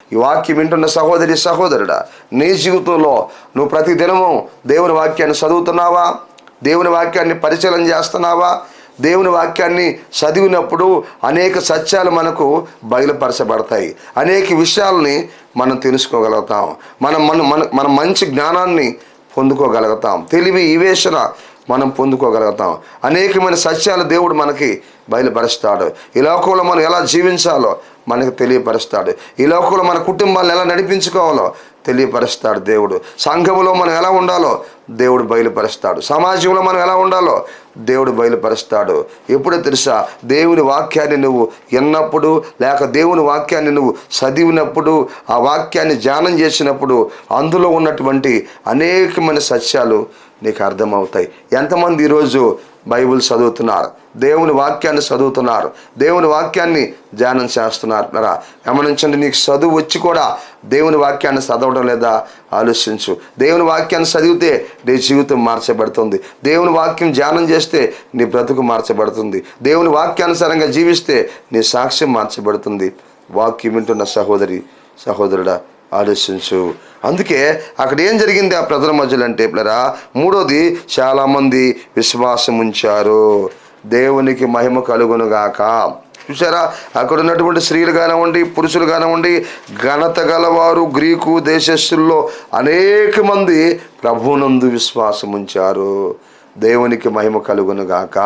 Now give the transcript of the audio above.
ఈ వాక్యం వింటున్న సహోదరి సహోదరుడా, నీ జీవితంలో నువ్వు ప్రతి దినము దేవుని వాక్యాన్ని చదువుతున్నావా? దేవుని వాక్యాన్ని పరిశీలన చేస్తున్నావా? దేవుని వాక్యాన్ని చదివినప్పుడు అనేక సత్యాలు మనకు బయలుపరచబడతాయి. అనేక విషయాల్ని మనం తెలుసుకోగలుగుతాం. మనం మంచి జ్ఞానాన్ని పొందుకోగలుగుతాం. తెలివి వివేచన మనం పొందుకోగలుగుతాం. అనేకమైన సత్యాలు దేవుడు మనకి బయలుపరుస్తాడు. ఈ లోకంలో మనం ఎలా జీవించాలో మనకు తెలియపరుస్తాడు. ఈ లోకంలో మన కుటుంబాలను ఎలా నడిపించుకోవాలో తెలియపరుస్తాడు దేవుడు. సంఘములో మనం ఎలా ఉండాలో దేవుడు బయలుపరుస్తాడు. సమాజంలో మనం ఎలా ఉండాలో దేవుడు బయలుపరుస్తాడు. ఎప్పుడో తెలుసా? దేవుని వాక్యాన్ని నువ్వు విన్నప్పుడు, లేక దేవుని వాక్యాన్ని నువ్వు చదివినప్పుడు, ఆ వాక్యాన్ని ధ్యానం చేసినప్పుడు అందులో ఉన్నటువంటి అనేకమైన సత్యాలు నీకు అర్థమవుతాయి. ఎంతమంది ఈరోజు బైబిల్ చదువుతున్నారు, దేవుని వాక్యాన్ని చదువుతున్నారు, దేవుని వాక్యాన్ని ధ్యానం చేస్తున్నారు? గమనించండి, నీకు చదువు వచ్చి కూడా దేవుని వాక్యాన్ని చదవడం లేదా? ఆలోచించు. దేవుని వాక్యాన్ని చదివితే నీ జీవితం మార్చబడుతుంది. దేవుని వాక్యం ధ్యానం చేస్తే నీ బ్రతుకు మార్చబడుతుంది. దేవుని వాక్యానుసారంగా జీవిస్తే నీ సాక్ష్యం మార్చబడుతుంది. వాక్యం వింటున్న సహోదరి సహోదరుడా, ఆలోచించు. అందుకే అక్కడ ఏం జరిగింది ఆ ప్రజల మధ్యలో అంటే పిల్లరా, మూడోది, చాలామంది విశ్వాసం ఉంచారు. దేవునికి మహిమ కలుగునుగాక. చూసారా? అక్కడ ఉన్నటువంటి స్త్రీలు కానివ్వండి, పురుషులు కానివ్వండి, ఘనత గలవారు, గ్రీకు దేశస్థుల్లో అనేక మంది ప్రభువునందు విశ్వాసం ఉంచారు. దేవునికి మహిమ కలుగునుగాక.